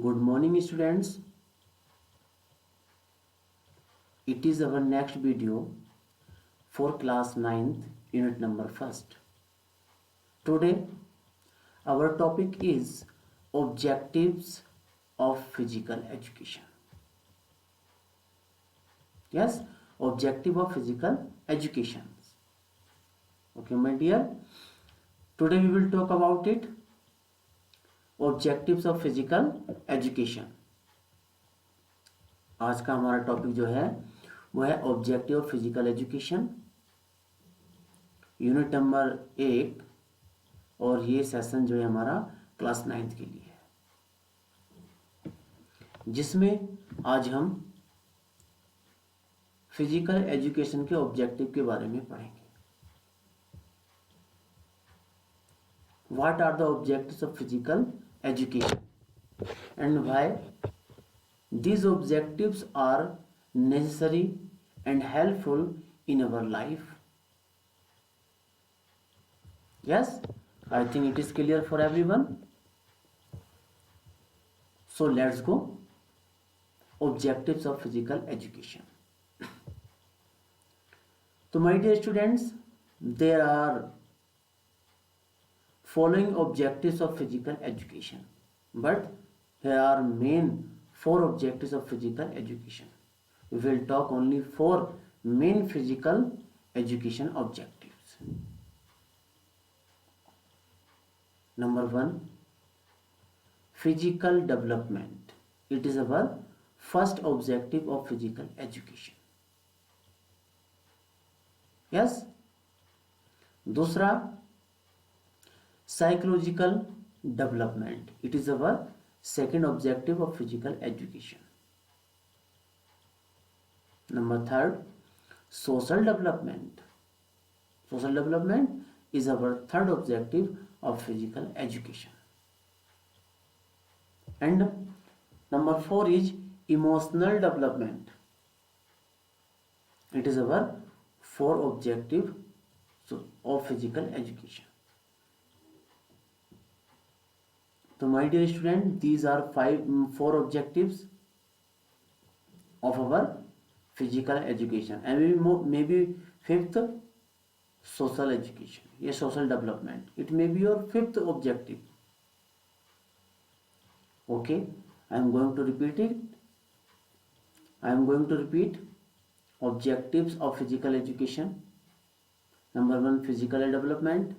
Good morning students. It is our next video for class 9th unit number 1st. Today our topic is objectives of physical education. Yes, objective of physical education. Okay my dear, today we will talk about it. Objectives of physical education. आज का हमारा topic जो है वो है objective of physical education, unit number 1, और ये session जो है हमारा क्लास 9th के लिए है, जिसमें आज हम फिजिकल एजुकेशन के ऑब्जेक्टिव के बारे में पढ़ेंगे. What are the objectives of physical education and why these objectives are necessary and helpful in our life. Yes, I think it is clear for everyone. So let's go. Objectives of physical education. So my dear students, there are following objectives of physical education, but here are main 4 objectives of physical education. We will talk only 4 main physical education objectives. Number 1, physical development. It is our first objective of physical education. Yes. दूसरा, psychological development. It is our second objective of physical education. Number 3, social development. Social development is our third objective of physical education. And number 4 is emotional development. It is our fourth objective of physical education. So my dear student, these are 4 objectives of our physical education, and maybe 5th social education, yes, social development. It may be your 5th objective. Okay, I am going to repeat it. I am going to repeat objectives of physical education. Number 1, physical development.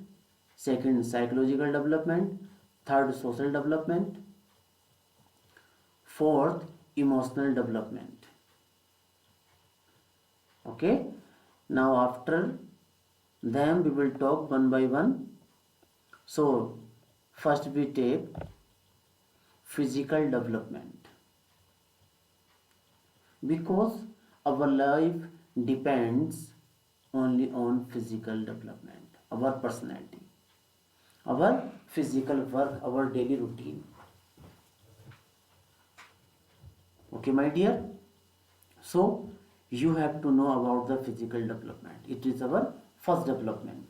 Second, psychological development. Third, social development. Fourth, emotional development. Okay, now after them we will talk one by one. So first we take physical development, because our life depends only on physical development, our personality, our physical work, our daily routine. Okay my dear, so you have to know about the physical development. It is our first development,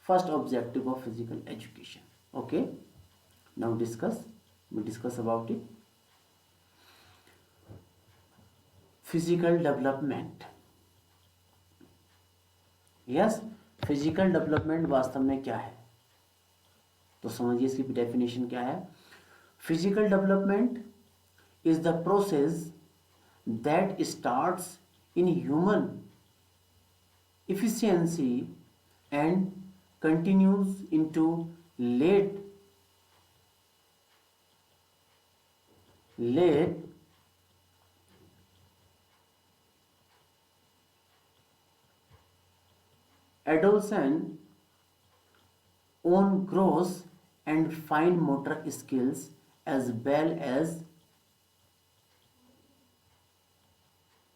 first objective of physical education. Okay, now we discuss about it. Physical development. Yes, physical development वास्तव में क्या है, तो समझिए इसकी definition क्या है. Physical development is the process that starts in human efficiency and continues into late adolescent on gross and fine motor skills as well as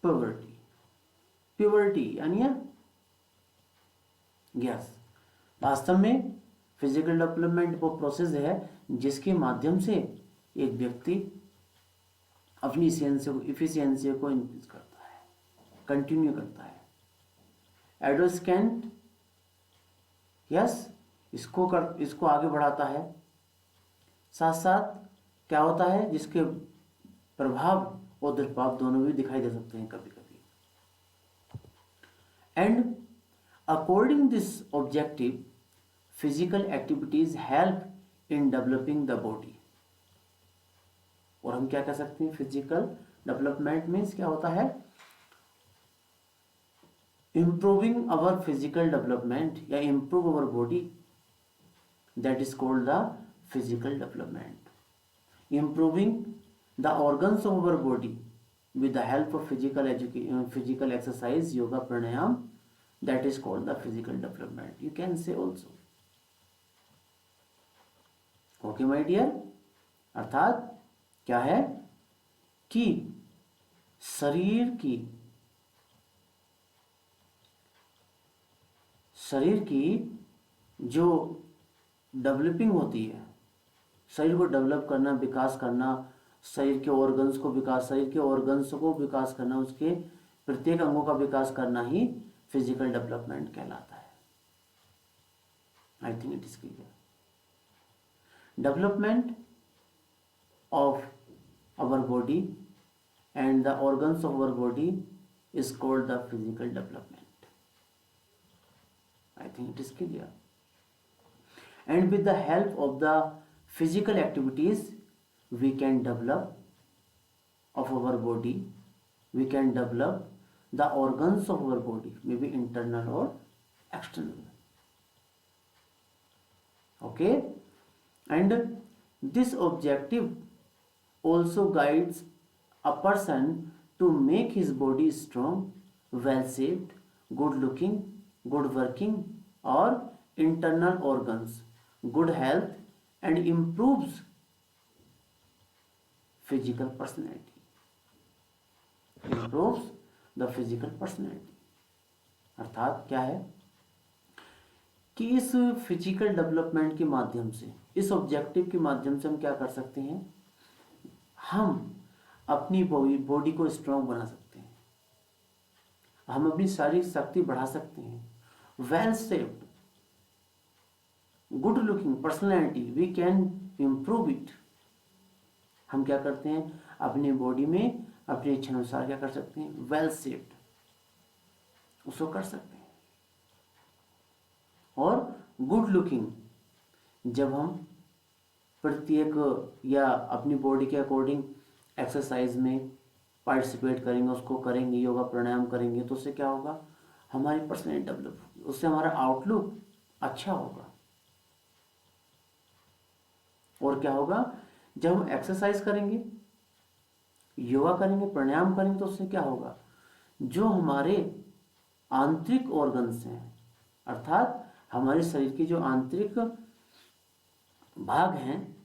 puberty यानी यस, वास्तव में फिजिकल डेवलपमेंट वो प्रोसेस है जिसके माध्यम से एक व्यक्ति अपनी इफिशियंसी को इंक्रीज करता है, कंटिन्यू करता है. एडोलेसेंट, यस, इसको आगे बढ़ाता है. साथ साथ क्या होता है, जिसके प्रभाव और दुष्प्रभाव दोनों भी दिखाई दे सकते हैं कभी कभी। And according this objective physical activities help in developing the body. और हम क्या कह सकते हैं, फिजिकल डेवलपमेंट मीन्स क्या होता है, इम्प्रूविंग अवर फिजिकल डेवलपमेंट या improve our body, that is called the physical development. Improving the organs of our body with the help of physical exercise, yoga, pranayam, that is called the physical development, you can say also. Okay my dear, अर्थात क्या है कि शरीर की जो developing होती है, शरीर को डेवलप करना, विकास करना, शरीर के ऑर्गन्स को विकास करना, उसके प्रत्येक अंगों का विकास करना ही फिजिकल डेवलपमेंट कहलाता है। I think it is clear. Development of our body and the organs of our body is called the physical development. I think it is clear. And with the help of the physical activities we can develop of our body, we can develop the organs of our body, maybe internal or external. Okay, and this objective also guides a person to make his body strong, well shaped, good looking, good working, or internal organs, good health, and improves physical personality, improves the physical personality। अर्थात क्या है कि इस physical development के माध्यम से, इस objective के माध्यम से हम क्या कर सकते हैं, हम अपनी बॉडी को स्ट्रांग बना सकते हैं, हम अपनी शारीरिक शक्ति बढ़ा सकते हैं, well shaped, good looking personality, we can improve it. हम क्या करते हैं, अपने बॉडी में अपनी इच्छा अनुसार क्या कर सकते हैं, वेल शेप्ड, उसको कर सकते हैं। और गुड लुकिंग, जब हम प्रत्येक या अपनी बॉडी के अकॉर्डिंग एक्सरसाइज में पार्टिसिपेट करेंगे, उसको करेंगे, योगा प्राणायाम करेंगे, तो उससे क्या होगा, हमारी पर्सनैलिटी डेवलप होगी, उससे हमारा आउटलुक अच्छा होगा। और क्या होगा, जब हम एक्सरसाइज करेंगे, योगा करेंगे, प्राणायाम करेंगे, तो उससे क्या होगा, जो हमारे आंतरिक ऑर्गन्स हैं, अर्थात हमारे शरीर के जो आंतरिक भाग हैं,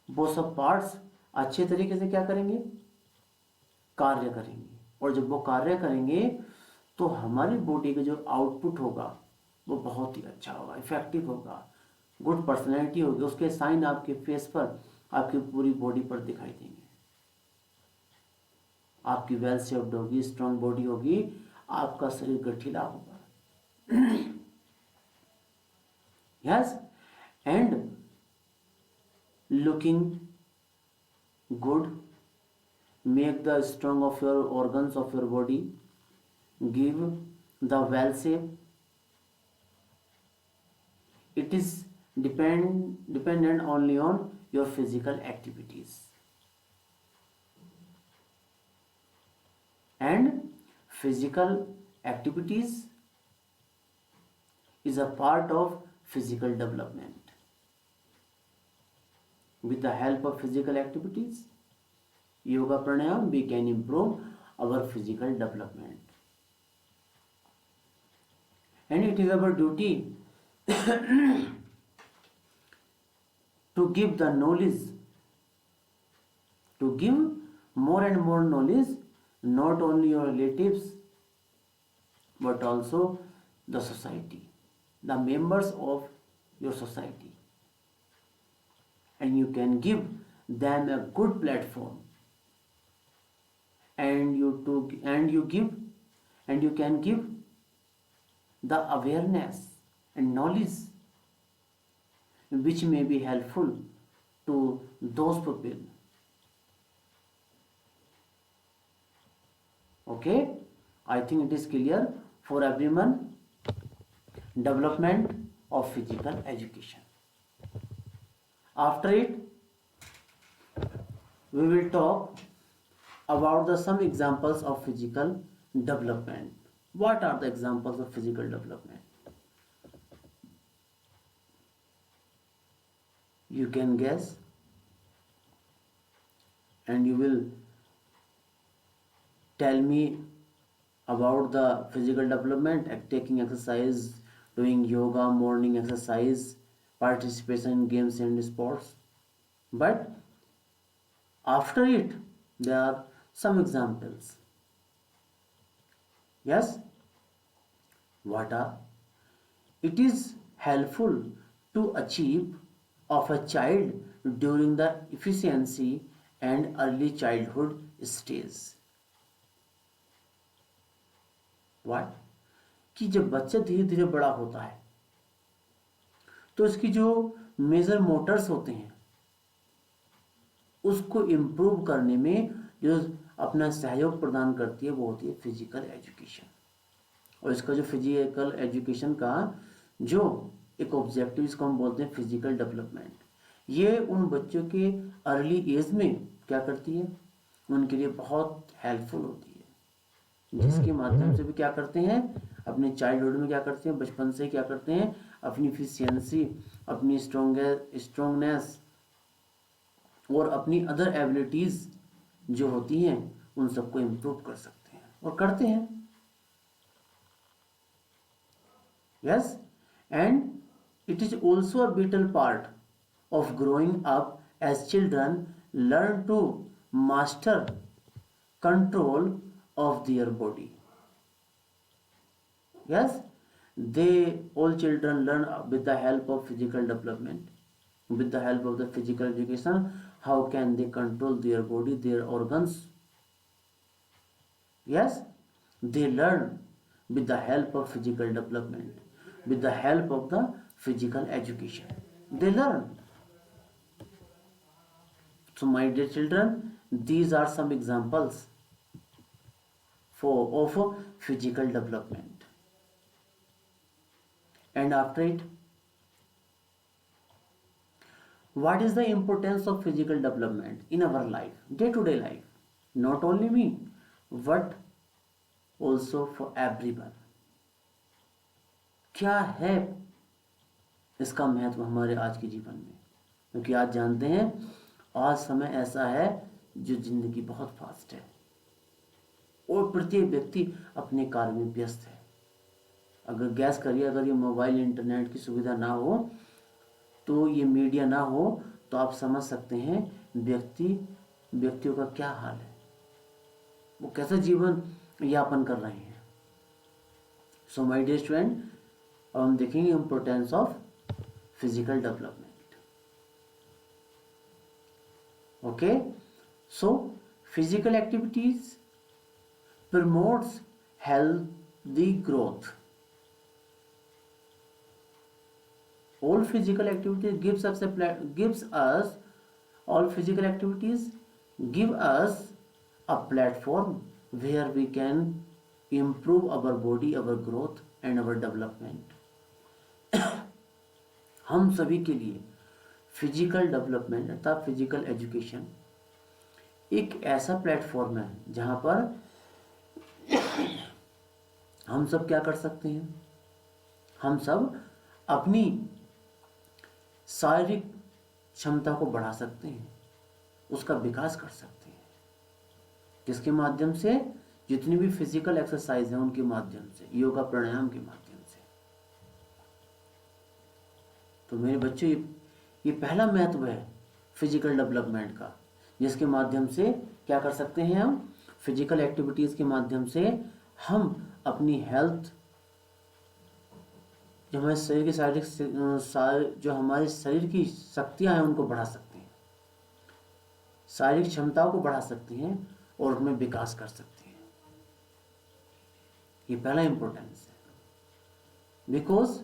वो सब पार्ट्स अच्छे तरीके से क्या करेंगे, कार्य करेंगे। और जब वो कार्य करेंगे तो हमारी बॉडी का जो आउटपुट होगा वो बहुत ही अच्छा होगा, इफेक्टिव होगा, गुड पर्सनैलिटी होगी, उसके साइन आपके फेस पर, आपकी पूरी बॉडी पर दिखाई देंगे। आपकी वेल शेप्ड होगी, स्ट्रांग बॉडी होगी, आपका शरीर गठीला होगा। Yes, and looking good, make the strong of your organs of your body, give the well shape, it is dependent only on your physical activities, and physical activities is a part of physical development. With the help of physical activities, yoga pranayam, we can improve our physical development, and it is our duty to give the knowledge, to give more and more knowledge, not only your relatives but also the society, the members of your society, and you can give them a good platform, and you can give the awareness and knowledge which may be helpful to those people. Okay, I think it is clear for everyone. Development of physical education. After it, we will talk about the some examples of physical development. What are the examples of physical development? You can guess, and you will tell me about the physical development, taking exercise, doing yoga, morning exercise, participation in games and sports. But after it, there are some examples. Yes, what are? It is helpful to achieve of a child during the efficiency and early childhood stage. What? कि जब बच्चा धीरे धीरे बड़ा होता है तो इसकी जो मेजर मोटर्स होते हैं उसको इम्प्रूव करने में जो अपना सहयोग प्रदान करती है वो होती है फिजिकल एजुकेशन। और इसका जो फिजिकल एजुकेशन का जो एक ऑब्जेक्टिव इसको हम बोलते हैं फिजिकल डेवलपमेंट। ये उन बच्चों के अर्ली एज में क्या करती है, उनके लिए बहुत हेल्पफुल होती है, जिसके माध्यम से भी क्या करते हैं अपने चाइल्डहुड में क्या करते हैं, बचपन से क्या करते हैं अपनी इफिशियंसी, अपनी स्ट्रोंगनेस और अपनी अदर एबिलिटीज जो होती हैं उन सबको इम्प्रूव कर सकते हैं और करते हैं। Yes, and it is also a vital part of growing up as children learn to master control of their body. Yes, all children learn with the help of physical development, with the help of the physical education, how can they control their body, their organs. Yes, they learn with the help of physical development, with the help of the physical education. They learn. So my dear children, these are some examples of physical development. And after it, what is the importance of physical development in our life, day-to-day life? Not only me, but also for everyone. क्या है इसका महत्व हमारे आज के जीवन में? क्योंकि आज जानते हैं आज समय ऐसा है जो जिंदगी बहुत फास्ट है और प्रत्येक व्यक्ति अपने कार्य में व्यस्त है। अगर गैस करिए, अगर ये मोबाइल इंटरनेट की सुविधा ना हो, तो ये मीडिया ना हो, तो आप समझ सकते हैं व्यक्तियों का क्या हाल है, वो कैसा जीवन यापन कर रहे हैं। सो माय डियर स्टूडेंट, अब हम देखेंगे importance of physical development. Okay, so physical activities promotes healthy growth. All physical activities gives us a platform where we can improve our body, our growth and our development. हम सभी के लिए physical development अर्थात physical education एक ऐसा platform है जहां पर हम सब क्या कर सकते हैं, हम सब अपनी शारीरिक क्षमता को बढ़ा सकते हैं, उसका विकास कर सकते हैं। किसके माध्यम से? जितनी भी फिजिकल एक्सरसाइज है उनके माध्यम से, योगा प्राणायाम के माध्यम से। तो मेरे बच्चों, ये पहला महत्व है फिजिकल डेवलपमेंट का, जिसके माध्यम से क्या कर सकते हैं हम फिजिकल एक्टिविटीज़ के माध्यम से हम अपनी हेल्थ, जो हमारे शरीर की जो हमारे शरीर की शक्तियां हैं उनको बढ़ा सकते हैं, शारीरिक क्षमताओं को बढ़ा सकते हैं और उनमें विकास कर सकते हैं। ये पहला इंपॉर्टेंस है। बिकॉज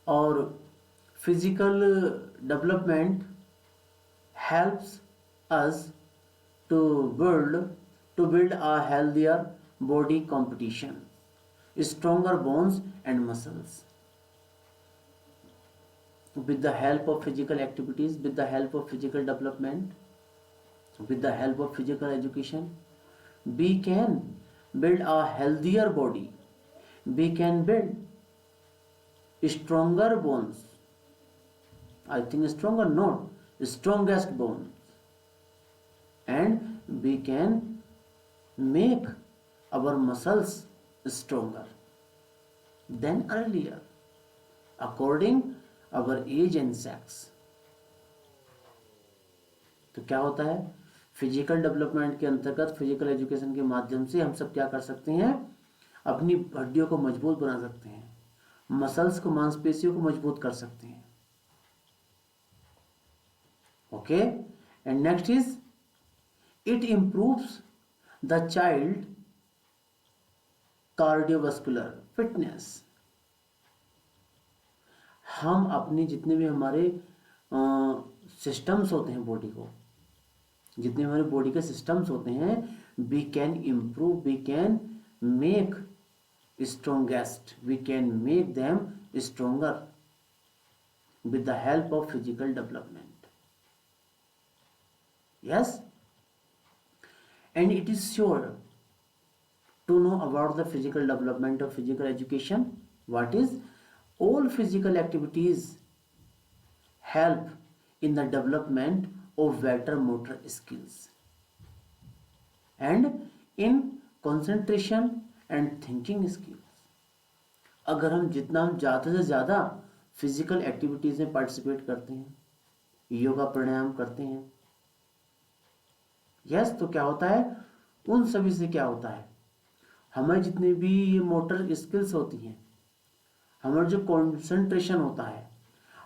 और physical development helps us to build a healthier body competition, stronger bones and muscles. With the help of physical activities, with the help of physical development, with the help of physical education, we can build a healthier body, we can build stronger bones. I think stronger, not strongest bones, and we can make our muscles stronger than earlier according our age and sex. तो क्या होता है, physical development के अंतर्गत physical education के माध्यम से हम सब क्या कर सकते हैं, अपनी हड्डियों को मजबूत बना सकते हैं, मसल्स को, मांसपेशियों को मजबूत कर सकते हैं. Okay, and next is it improves the child cardiovascular fitness. हम अपनी जितने भी हमारे सिस्टम्स होते हैं बॉडी को, जितने हमारे बॉडी के सिस्टम्स होते हैं, we can improve, we can make strongest, we can make them stronger with the help of physical development. Yes, and it is sure to know about the physical development of physical education. What is, all physical activities help in the development of better motor skills and in concentration and thinking skills. अगर हम जितना हम ज़्यादा से ज़्यादा physical activities में participate करते हैं, योगा प्राणायाम करते हैं, यस, तो क्या होता है, उन सभी से क्या होता है, हमारे जितने भी ये मोटर स्किल्स होती हैं, हमारा जो कंसंट्रेशन होता है,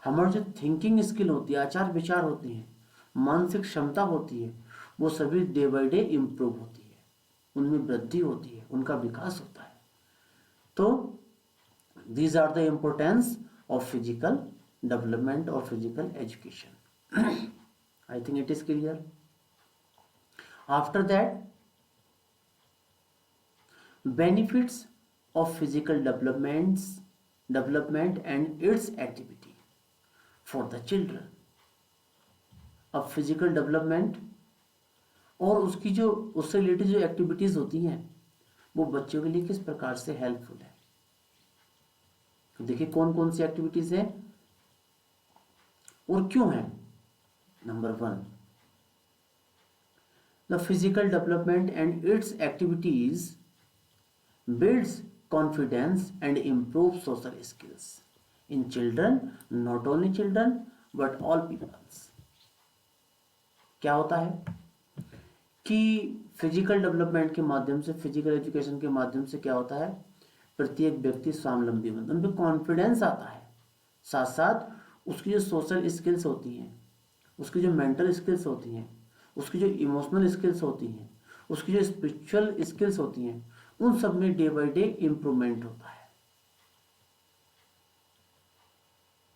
हमारी जो थिंकिंग स्किल होती है, आचार विचार होती हैं, मानसिक क्षमता होती है, वो सभी डे बाय डे इम्प्रूव होती है, उनमें वृद्धि होती है, उनका विकास होता है. तो these are the importance of physical development or physical education. I think it is clear. After that, benefits of physical development and its activity for the children. अब फिजिकल डेवलपमेंट और उसकी जो उससे रिलेटेड जो एक्टिविटीज होती हैं वो बच्चों के लिए किस प्रकार से हेल्पफुल है. तो देखिए कौन कौन सी एक्टिविटीज हैं और क्यों हैं. Number 1, the physical development and its activities builds confidence and improve social skills in children, not only children but all peoples. क्या होता है कि फिजिकल डेवलपमेंट के माध्यम से, फिजिकल एजुकेशन के माध्यम से क्या होता है, प्रत्येक व्यक्ति स्वावलंबी बनता है, उन पर कॉन्फिडेंस आता है, साथ साथ उसकी जो सोशल स्किल्स होती हैं, उसकी जो मेंटल स्किल्स होती हैं, उसकी जो इमोशनल स्किल्स होती हैं, उसकी जो स्पिरिचुअल स्किल्स होती हैं, उन सब में डे बाय डे इम्प्रूवमेंट होता है,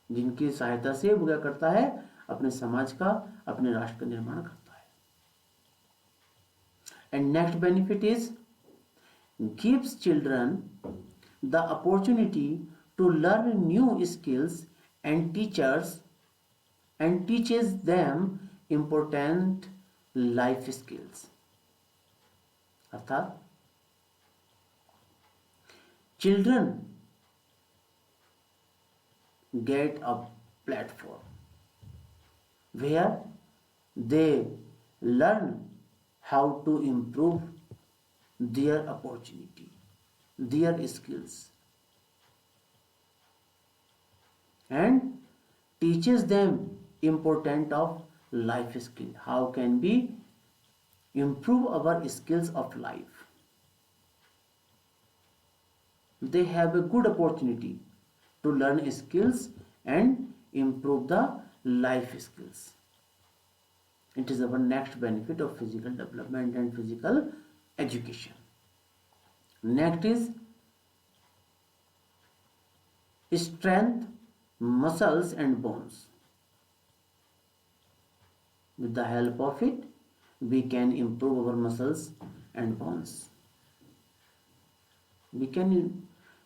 जिनकी सहायता से वो क्या करता है, अपने समाज का, अपने राष्ट्र का निर्माण करता है. And next benefit is gives children the opportunity to learn new skills and teaches them important life skills. अर्थात children get a platform where they learn how to improve their opportunity, their skills, and teaches them important of life skill. How can we improve our skills of life? They have a good opportunity to learn skills and improve the life skills. It is our next benefit of physical development and physical education. Next is strength, muscles and bones. With the help of it, we can improve our muscles and bones. We can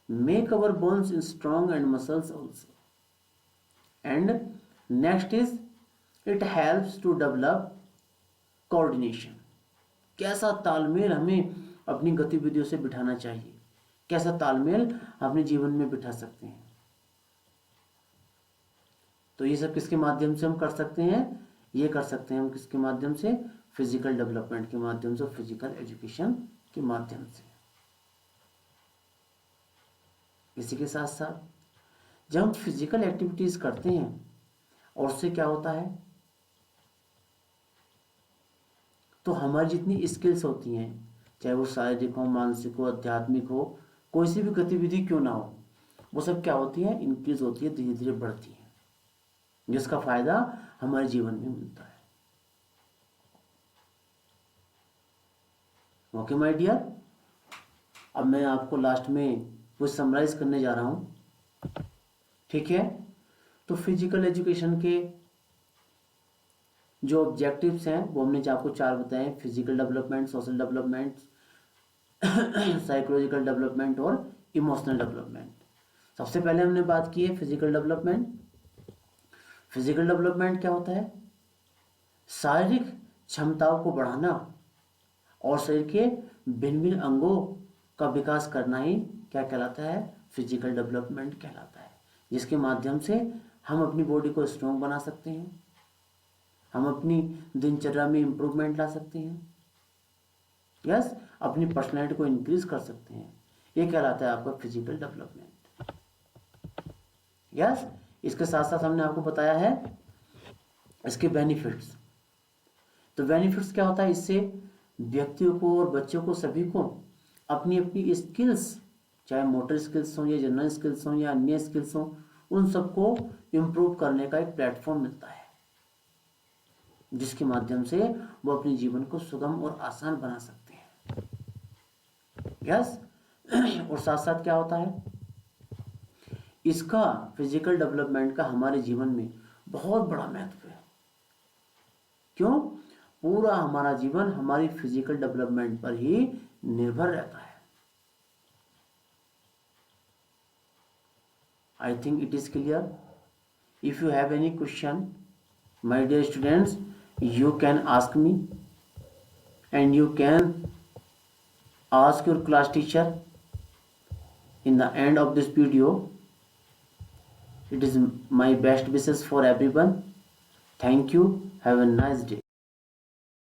make our bones strong and muscles also. And next is, it helps to develop coordination. कैसा तालमेल हमें अपनी गतिविधियों से बिठाना चाहिए, कैसा तालमेल अपने जीवन में बिठा सकते हैं। तो ये सब किसके माध्यम से हम कर सकते हैं? ये कर सकते हैं हम किसके माध्यम से? फिजिकल डेवलपमेंट के माध्यम से, फिजिकल एजुकेशन के माध्यम से। इसी के साथ साथ जब हम फिजिकल एक्टिविटीज करते हैं और उससे क्या होता है, तो हमारी जितनी स्किल्स होती हैं, चाहे वो शारीरिक हो, मानसिक हो, आध्यात्मिक हो, कोई सी भी गतिविधि क्यों ना हो, वो सब क्या होती है? इंक्रीज होती है, धीरे धीरे बढ़ती है, जिसका फायदा हमारे जीवन में मिलता है। ओके माय डियर, अब मैं आपको लास्ट में कुछ समराइज करने जा रहा हूं, ठीक है? तो फिजिकल एजुकेशन के जो ऑब्जेक्टिव्स हैं वो हमने आपको 4 बताए: physical development, social development, psychological development और इमोशनल डेवलपमेंट। सबसे पहले हमने बात की है फिजिकल डेवलपमेंट। फिजिकल डेवलपमेंट क्या होता है? शारीरिक क्षमताओं को बढ़ाना और शरीर के भिन्न भिन्न अंगों का विकास करना ही क्या कहलाता है? फिजिकल डेवलपमेंट कहलाता है, जिसके माध्यम से हम अपनी बॉडी को स्ट्रॉन्ग बना सकते हैं, हम अपनी दिनचर्या में इम्प्रूवमेंट ला सकते हैं, यस, अपनी पर्सनैलिटी को इंक्रीज कर सकते हैं। ये कहलाता है आपका फिजिकल डेवलपमेंट, यस। इसके साथ साथ हमने आपको बताया है इसके बेनिफिट्स। तो बेनिफिट्स क्या होता है? इससे व्यक्तियों को और बच्चों को, सभी को अपनी अपनी स्किल्स, चाहे मोटर स्किल्स हो या जनरल स्किल्स हो या अन्य स्किल्स हो, उन सबको इम्प्रूव करने का एक प्लेटफॉर्म मिलता है, जिसके माध्यम से वो अपने जीवन को सुगम और आसान बना सकते हैं, यस। और साथ साथ क्या होता है, इसका फिजिकल डेवलपमेंट का हमारे जीवन में बहुत बड़ा महत्व है। क्यों? पूरा हमारा जीवन हमारी फिजिकल डेवलपमेंट पर ही निर्भर रहता है। I think it is clear. If you have any question, my dear students, you can ask me and you can ask your class teacher in the end of this video. It is my best wishes for everyone. Thank you. Have a nice day.